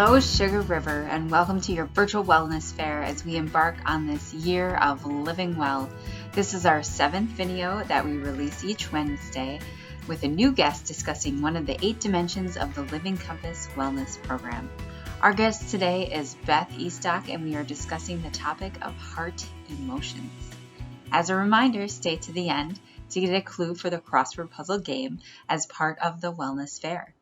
Hello, Sugar River, and welcome to your virtual wellness fair as we embark on this year of living well. This is our 7th video that we release each Wednesday with a new guest discussing one of the 8 dimensions of the Living Compass Wellness Program. Our guest today is Beth Estock, and we are discussing the topic of heart emotions. As a reminder, stay to the end to get a clue for the crossword puzzle game as part of the wellness fair.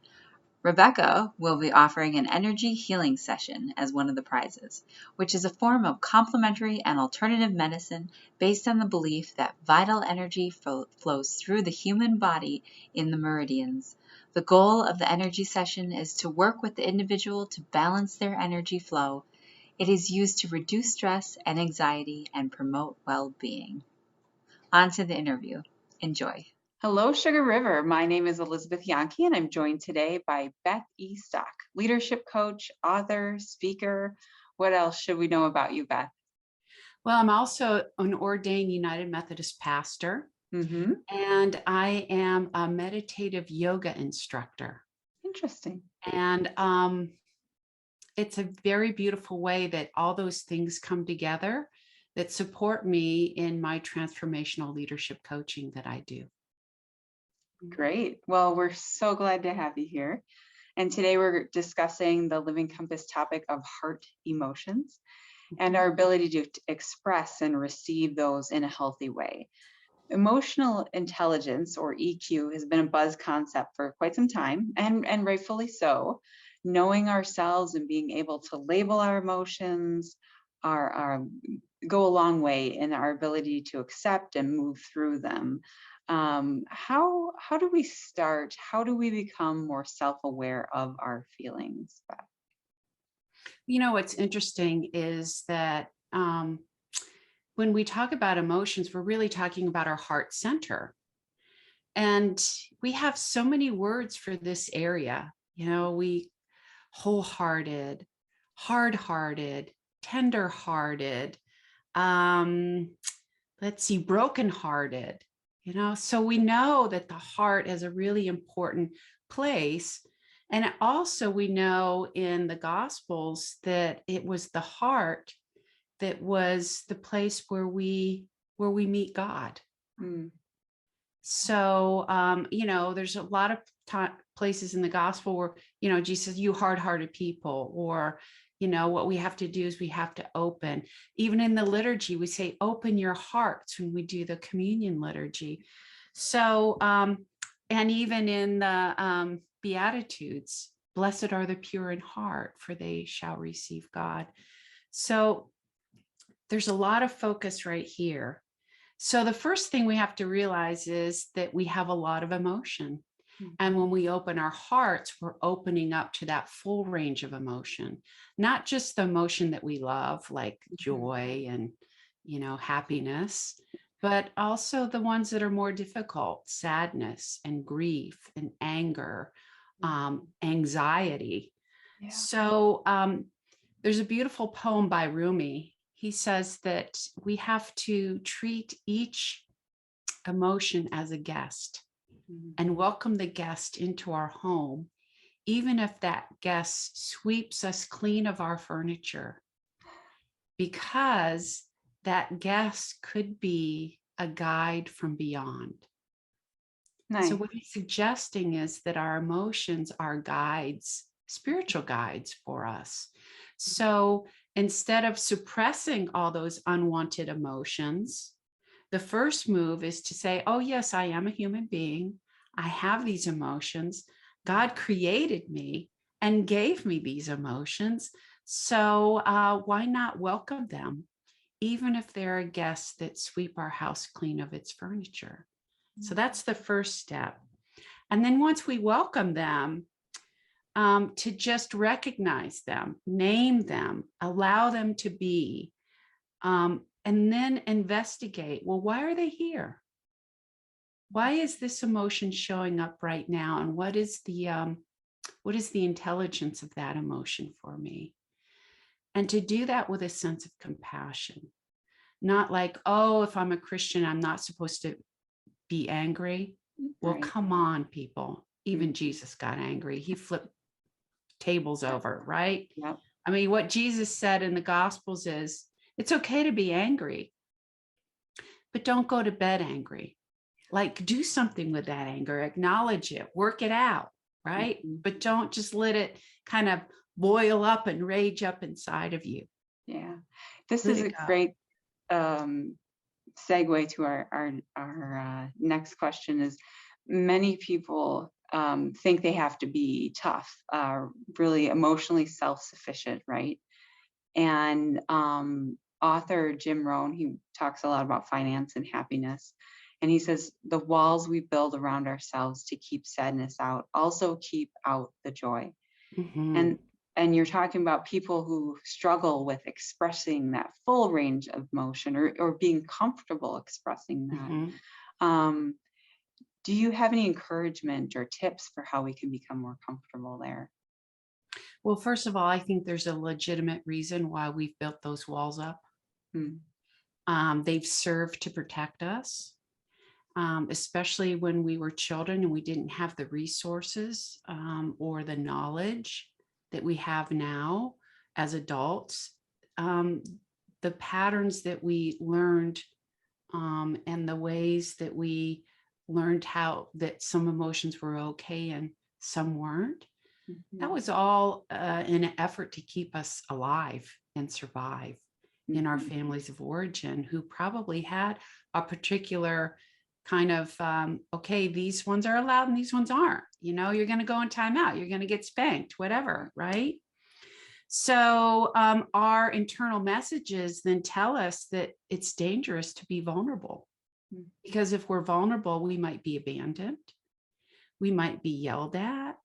Rebecca will be offering an energy healing session as one of the prizes, which is a form of complementary and alternative medicine based on the belief that vital energy flows through the human body in the meridians. The goal of the energy session is to work with the individual to balance their energy flow. It is used to reduce stress and anxiety and promote well-being. On to the interview. Enjoy. Hello, Sugar River. My name is Elizabeth Yanke, and I'm joined today by Beth Estock, leadership coach, author, speaker. What else should we know about you, Beth? Well, I'm also an ordained United Methodist pastor, and I am a meditative yoga instructor. Interesting. And it's a very beautiful way that all those things come together that support me in my transformational leadership coaching that I do. Great. Well, we're so glad to have you here. And today we're discussing the Living Compass topic of heart emotions and our ability to express and receive those in a healthy way. Emotional intelligence, or EQ, has been a buzz concept for quite some time, and rightfully so. Knowing ourselves and being able to label our emotions go a long way in our ability to accept and move through them. How do we start? How do we become more self-aware of our feelings, Beth? You know, what's interesting is that when we talk about emotions, we're really talking about our heart center. And we have so many words for this area. You know, we wholehearted, hard-hearted, tender-hearted, let's see, brokenhearted. You know, so we know that the heart is a really important place. And also we know in the Gospels that it was the heart that was the place where we meet God. So, you know, there's a lot of places in the gospel where, you know, Jesus says, you hard-hearted people, or, you know, what we have to do is we have to open. Even in the liturgy, we say, open your hearts when we do the communion liturgy. So, and even in the Beatitudes, blessed are the pure in heart, for they shall receive God. So there's a lot of focus right here. So the first thing we have to realize is that we have a lot of emotion. And when we open our hearts, we're opening up to that full range of emotion, not just the emotion that we love, like joy and, you know, happiness, but also the ones that are more difficult, sadness and grief and anger, anxiety. Yeah. So there's a beautiful poem by Rumi. He says that we have to treat each emotion as a guest and welcome the guest into our home, even if that guest sweeps us clean of our furniture, because that guest could be a guide from beyond. Nice. So what he's suggesting is that our emotions are guides, spiritual guides for us. So instead of suppressing all those unwanted emotions, the first move is to say, oh, yes, I am a human being. I have these emotions. God created me and gave me these emotions. So why not welcome them, even if they're a guest that sweep our house clean of its furniture? So that's the first step. And then once we welcome them, to just recognize them, name them, allow them to be, and then investigate, well, why are they here? Why is this emotion showing up right now? And what is the intelligence of that emotion for me? And to do that with a sense of compassion, not like, oh, if I'm a Christian, I'm not supposed to be angry. Well, come on, people. Even Jesus got angry. He flipped tables over, right? Yep. I mean, what Jesus said in the Gospels is, it's okay to be angry, but don't go to bed angry. Like, do something with that anger, acknowledge it, work it out, right? Mm-hmm. But don't just let it kind of boil up and rage up inside of you. Yeah. This Let is it a go. great segue to our next question. Is many people think they have to be tough, really emotionally self-sufficient, right? And author Jim Rohn, he talks a lot about finance and happiness. And he says, the walls we build around ourselves to keep sadness out also keep out the joy. Mm-hmm. And you're talking about people who struggle with expressing that full range of emotion, or being comfortable expressing that. Mm-hmm. Do you have any encouragement or tips for how we can become more comfortable there? Well, first of all, I think there's a legitimate reason why we've built those walls up. They've served to protect us, especially when we were children and we didn't have the resources or the knowledge that we have now as adults. The patterns that we learned and the ways that we learned how that some emotions were okay and some weren't. Mm-hmm. That was all in an effort to keep us alive and survive in our families of origin, who probably had a particular kind of, okay, these ones are allowed and these ones aren't. You know, you're going to go in timeout, you're going to get spanked, whatever, right? So our internal messages then tell us that it's dangerous to be vulnerable, because if we're vulnerable, we might be abandoned, we might be yelled at,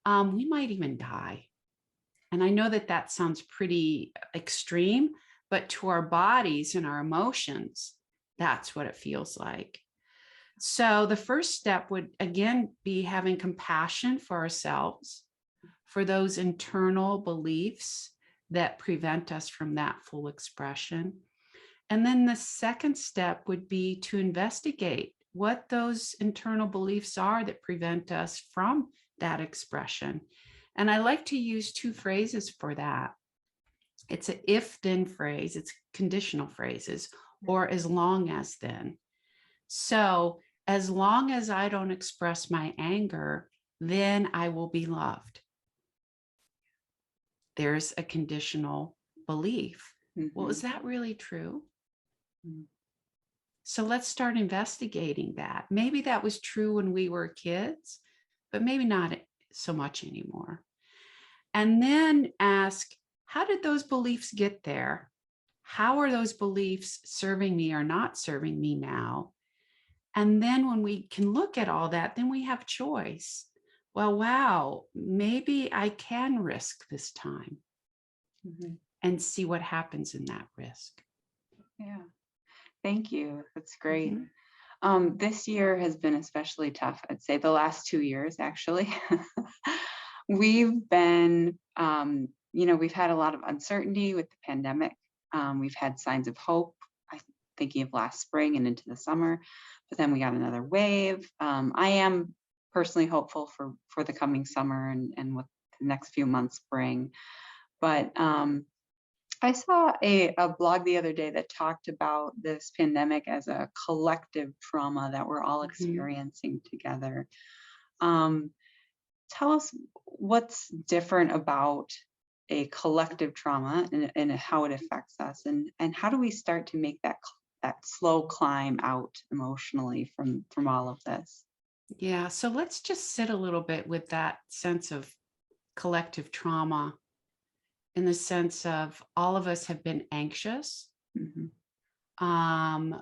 we might even die. And I know that that sounds pretty extreme, but to our bodies and our emotions, that's what it feels like. So the first step would, again, be having compassion for ourselves, for those internal beliefs that prevent us from that full expression. And then the second step would be to investigate what those internal beliefs are that prevent us from that expression. And I like to use two phrases for that. It's an if then phrase, it's conditional phrases, or as long as then. So as long as I don't express my anger, then I will be loved. There's a conditional belief. Well, is that really true? So let's start investigating that. Maybe that was true when we were kids, but maybe not so much anymore. And then ask, how did those beliefs get there? How are those beliefs serving me or not serving me now? And then when we can look at all that, then we have choice. Well, wow, maybe I can risk this time and see what happens in that risk. Yeah. Thank you. That's great. This year has been especially tough. I'd say the last 2 years, actually. We've been, we've had a lot of uncertainty with the pandemic. We've had signs of hope, thinking of last spring and into the summer, but then we got another wave. I am personally hopeful for the coming summer and what the next few months bring. But I saw a blog the other day that talked about this pandemic as a collective trauma that we're all experiencing together. Tell us what's different about a collective trauma and how it affects us, and how do we start to make that slow climb out emotionally from all of this? Yeah, so let's just sit a little bit with that sense of collective trauma, in the sense of all of us have been anxious.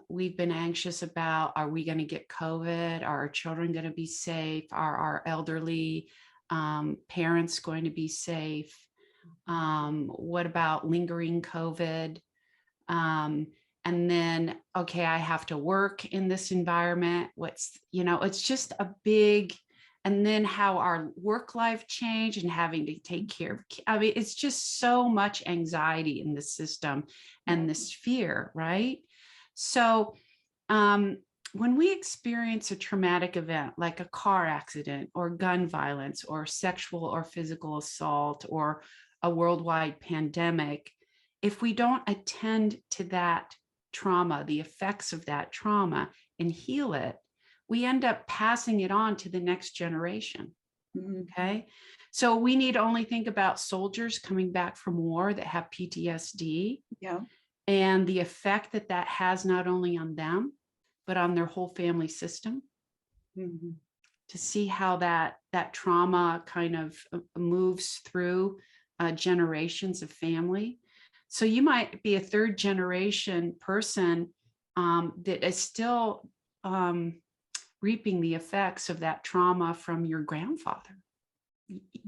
We've been anxious about, are we going to get COVID? Are our children going to be safe? Are our elderly parents going to be safe? What about lingering COVID? And then, okay, I have to work in this environment. It's just a big, and then how our work life changed and having to take care of, it's just so much anxiety in the system and this fear, right? So when we experience a traumatic event like a car accident or gun violence or sexual or physical assault or a worldwide pandemic, if we don't attend to that trauma, the effects of that trauma, and heal it, we end up passing it on to the next generation. Okay. So we need only think about soldiers coming back from war that have PTSD. Yeah. And the effect that that has not only on them, but on their whole family system. To see how that trauma kind of moves through generations of family. So you might be a third generation person that is still reaping the effects of that trauma from your grandfather.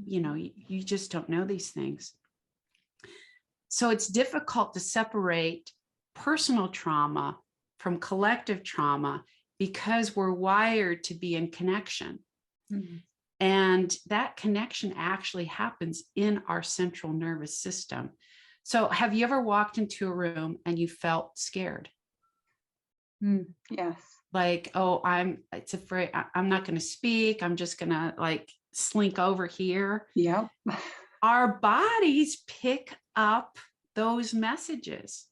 You know, you just don't know these things. So it's difficult to separate personal trauma from collective trauma because we're wired to be in connection. And that connection actually happens in our central nervous system. So have you ever walked into a room and you felt scared? Yes. Like, oh, it's afraid I'm not going to speak. I'm just going to like slink over here. Yep. Our bodies pick up those messages.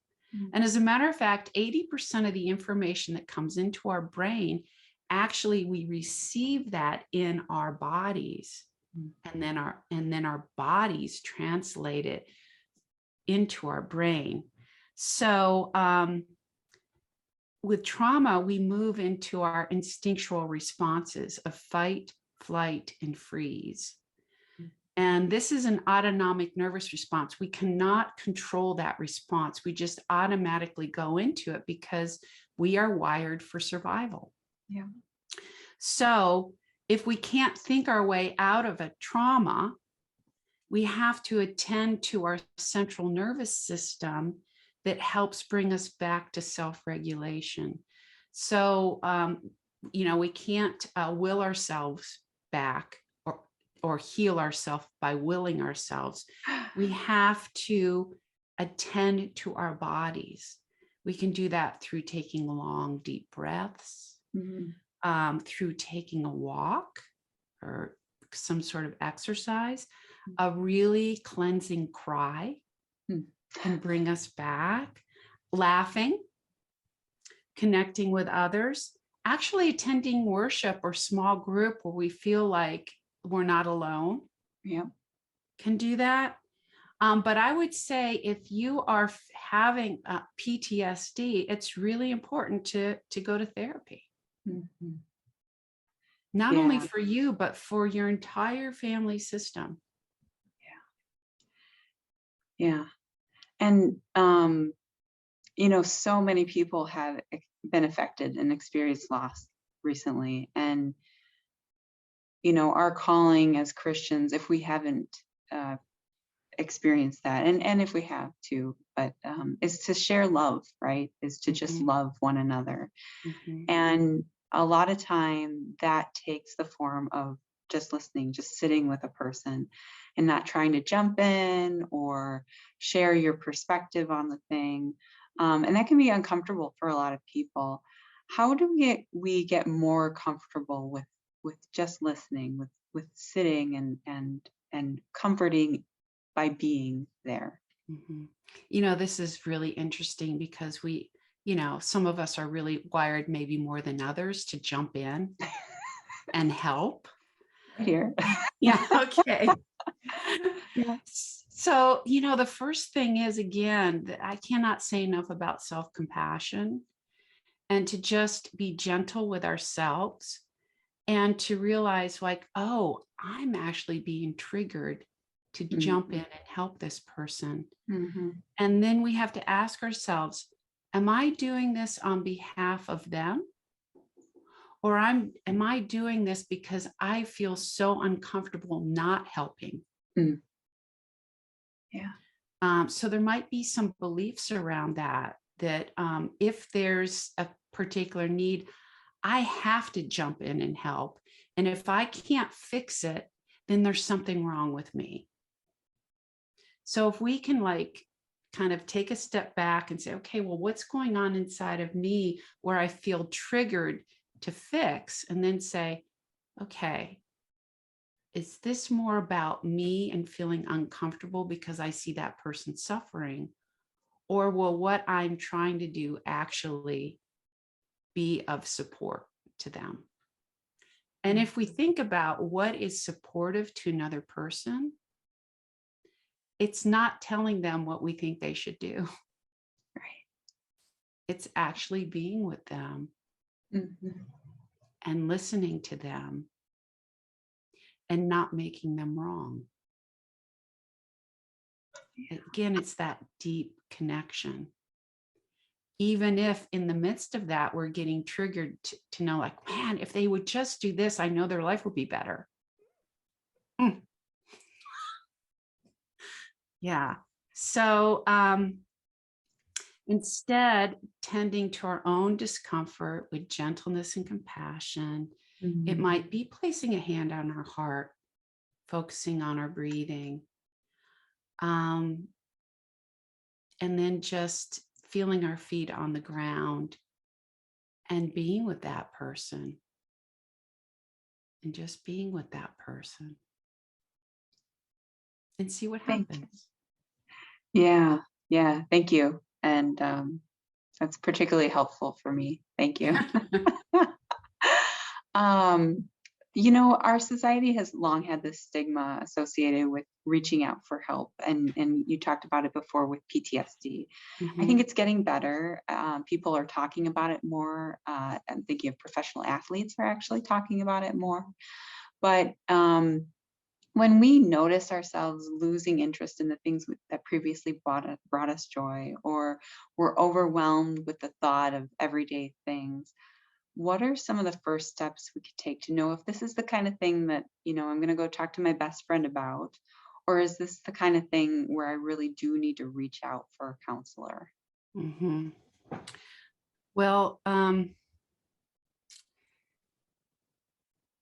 And as a matter of fact, 80% of the information that comes into our brain, actually, we receive that in our bodies. And then our bodies translate it into our brain. So with trauma, we move into our instinctual responses of fight, flight, and freeze. And this is an autonomic nervous response. We cannot control that response. We just automatically go into it because we are wired for survival. Yeah. So if we can't think our way out of a trauma, we have to attend to our central nervous system that helps bring us back to self-regulation. So, we can't will ourselves back or heal ourselves by willing ourselves. We have to attend to our bodies. We can do that through taking long, deep breaths, through taking a walk or some sort of exercise. A really cleansing cry can bring us back. Laughing, connecting with others, actually attending worship or small group where we feel like we're not alone. Yeah. Can do that. But I would say if you are having PTSD, it's really important to go to therapy. Not only for you, but for your entire family system. Yeah. And, so many people have been affected and experienced loss recently. And, our calling as Christians, if we haven't experienced that, and if we have too, but is to share love, right? Is to just love one another. And a lot of time that takes the form of just listening, just sitting with a person and not trying to jump in or share your perspective on the thing. And that can be uncomfortable for a lot of people. How do we get more comfortable with just listening, with sitting and comforting by being there? This is really interesting because we, some of us are really wired maybe more than others to jump in and help. Here. Yeah. Okay. Yes. So, the first thing is, again, that I cannot say enough about self-compassion and to just be gentle with ourselves and to realize like, oh, I'm actually being triggered to jump in and help this person. And then we have to ask ourselves, am I doing this on behalf of them? Or am I doing this because I feel so uncomfortable not helping? Yeah. So there might be some beliefs around that if there's a particular need, I have to jump in and help. And if I can't fix it, then there's something wrong with me. So if we can kind of take a step back and say, okay, well, what's going on inside of me where I feel triggered to fix? And then say, okay, is this more about me and feeling uncomfortable because I see that person suffering? Or will what I'm trying to do actually be of support to them? And if we think about what is supportive to another person, it's not telling them what we think they should do. Right. It's actually being with them and listening to them and not making them wrong. Again, it's that deep connection. Even if in the midst of that, we're getting triggered to know, like, man, if they would just do this, I know their life would be better. Yeah. So instead, tending to our own discomfort with gentleness and compassion, it might be placing a hand on our heart, focusing on our breathing, and then just feeling our feet on the ground and being with that person, and just being with that person and see what happens. Yeah. Thank you. And that's particularly helpful for me. Thank you. Our society has long had this stigma associated with reaching out for help. And you talked about it before with PTSD. I think it's getting better. People are talking about it more. I'm thinking of professional athletes are actually talking about it more. But when we notice ourselves losing interest in the things that previously brought us joy, or we're overwhelmed with the thought of everyday things, what are some of the first steps we could take to know if this is the kind of thing that, I'm going to go talk to my best friend about, or is this the kind of thing where I really do need to reach out for a counselor? Well,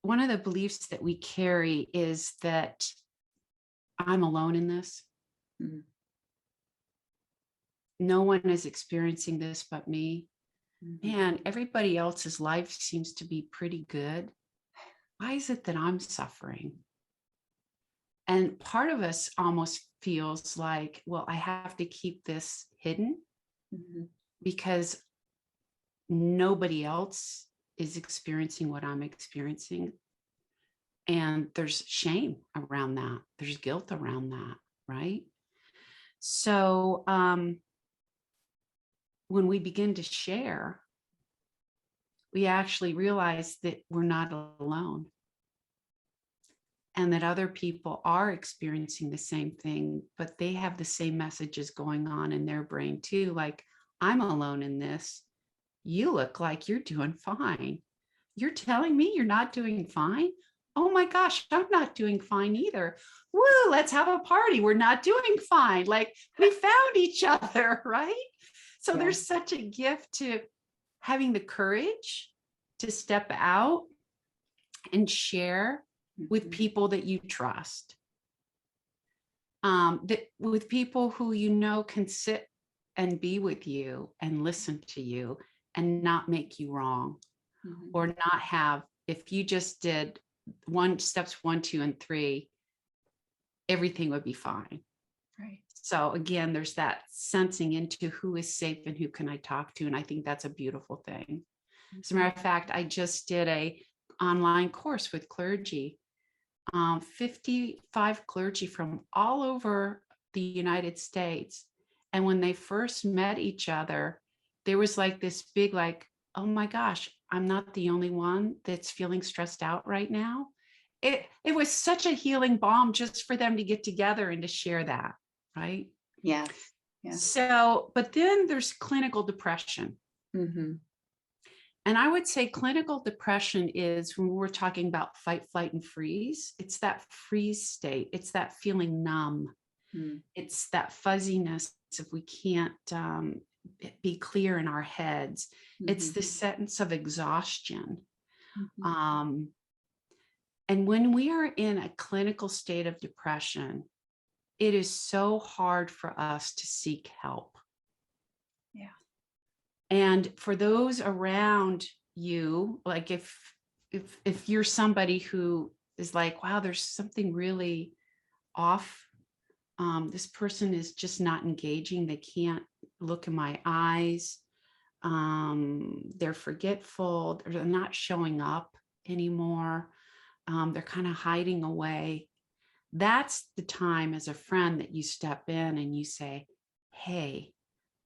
one of the beliefs that we carry is that I'm alone in this. No one is experiencing this but me. Man, everybody else's life seems to be pretty good. Why is it that I'm suffering? And part of us almost feels like, well, I have to keep this hidden because nobody else is experiencing what I'm experiencing. And there's shame around that. There's guilt around that, right? So when we begin to share, we actually realize that we're not alone and that other people are experiencing the same thing, but they have the same messages going on in their brain too. Like, I'm alone in this. You look like you're doing fine. You're telling me you're not doing fine? Oh my gosh, I'm not doing fine either. Woo, let's have a party. We're not doing fine. Like, we found each other, right? So there's such a gift to having the courage to step out and share with people that you trust, with people who can sit and be with you and listen to you and not make you wrong, or not have, if you just did steps 1, 2, and 3, everything would be fine. Right. So again, there's that sensing into who is safe and who can I talk to. And I think that's a beautiful thing. As a matter of fact, I just did a online course with clergy, 55 clergy from all over the United States. And when they first met each other, there was like this big, like, oh my gosh, I'm not the only one that's feeling stressed out right now. It was such a healing balm just for them to get together and to share that, right? Yes. So, but then there's clinical depression. And I would say clinical depression is when we're talking about fight, flight, and freeze. It's that freeze state. It's that feeling numb. It's that fuzziness if we can't be clear in our heads. It's the sense of exhaustion. And when we are in a clinical state of depression, it is so hard for us to seek help. Yeah. And for those around you, like if you're somebody who is like, wow, there's something really off. This person is just not engaging. They can't look in my eyes. They're forgetful. They're not showing up anymore. They're kind of hiding away. That's the time as a friend that you step in and you say, hey,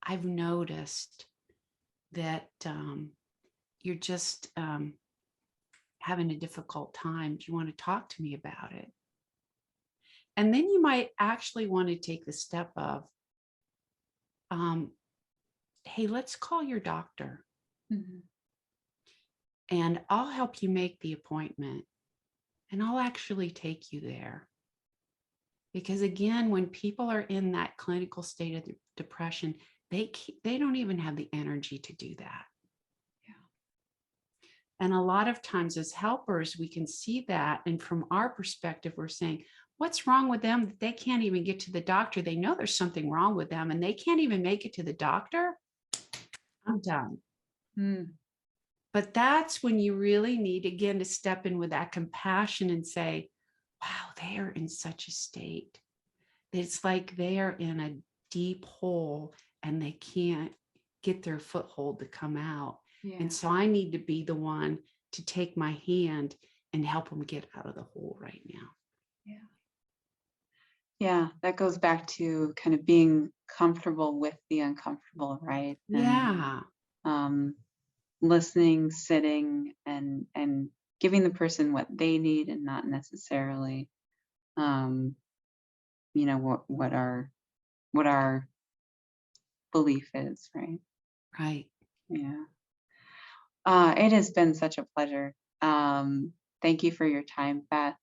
I've noticed that you're just having a difficult time. Do you want to talk to me about it? And then you might actually want to take the step of, hey, let's call your doctor. Mm-hmm. And I'll help you make the appointment. And I'll actually take you there. Because again, when people are in that clinical state of depression, they don't even have the energy to do that. Yeah. And a lot of times as helpers, we can see that. And from our perspective, we're saying, what's wrong with them that they can't even get to the doctor? They know there's something wrong with them and they can't even make it to the doctor. I'm done. But that's when you really need, again, to step in with that compassion and say, wow, they are in such a state. It's like they are in a deep hole and they can't get their foothold to come out. Yeah. And so I need to be the one to take my hand and help them get out of the hole right now. Yeah. Yeah, that goes back to kind of being comfortable with the uncomfortable, right? Yeah. And, listening, sitting, and giving the person what they need, and not necessarily, what our belief is, right? Right. Yeah. It has been such a pleasure. Thank you for your time, Beth.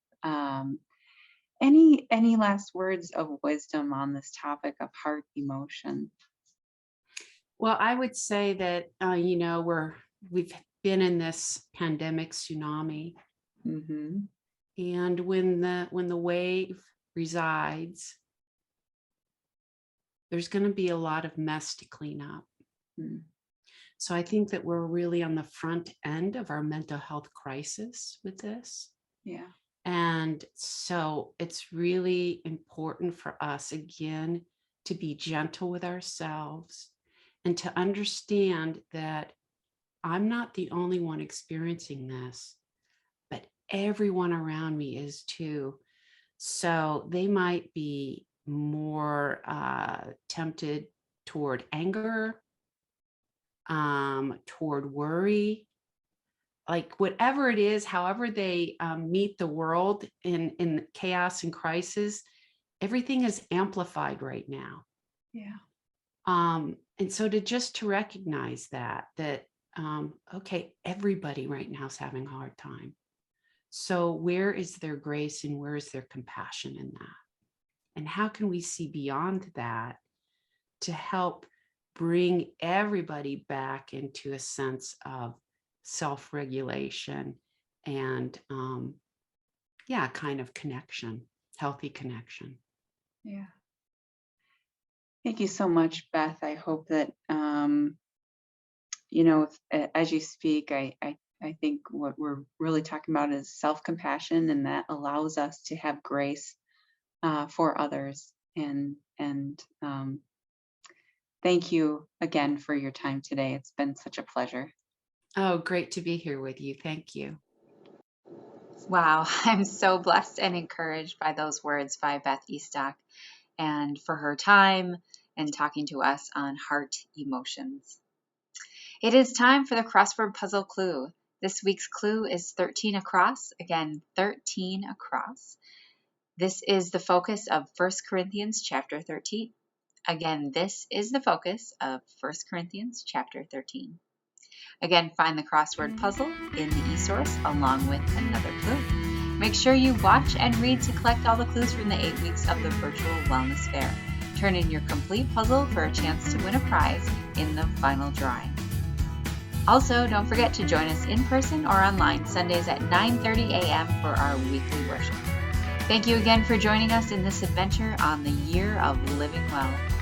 Any last words of wisdom on this topic of heart emotion? Well, I would say that we've been in this pandemic tsunami, and when the wave resides, there's going to be a lot of mess to clean up. So I think that we're really on the front end of our mental health crisis with this. Yeah. And so it's really important for us, again, to be gentle with ourselves and to understand that I'm not the only one experiencing this, but everyone around me is too. So they might be more tempted toward anger, toward worry, like whatever it is, however they meet the world in chaos and crisis, everything is amplified right now. Yeah. And so to recognize that okay, everybody right now is having a hard time. So where is their grace and where is their compassion in that? And how can we see beyond that to help bring everybody back into a sense of self-regulation and kind of connection, healthy connection. Yeah. Thank you so much, Beth. I hope that as you speak, I think what we're really talking about is self-compassion, and that allows us to have grace for others. And thank you again for your time today. It's been such a pleasure. Oh, great to be here with you. Thank you. Wow, I'm so blessed and encouraged by those words by Beth Estock and for her time and talking to us on heart emotions. It is time for the crossword puzzle clue. This week's clue is 13 across. Again, 13 across. This is the focus of 1 Corinthians chapter 13. Again, this is the focus of 1 Corinthians chapter 13. Again, find the crossword puzzle in the e-source along with another clue. Make sure you watch and read to collect all the clues from the 8 weeks of the virtual wellness fair. Turn in your complete puzzle for a chance to win a prize in the final drawing. Also, don't forget to join us in person or online Sundays at 9:30 a.m. for our weekly worship. Thank you again for joining us in this adventure on the Year of Living Well.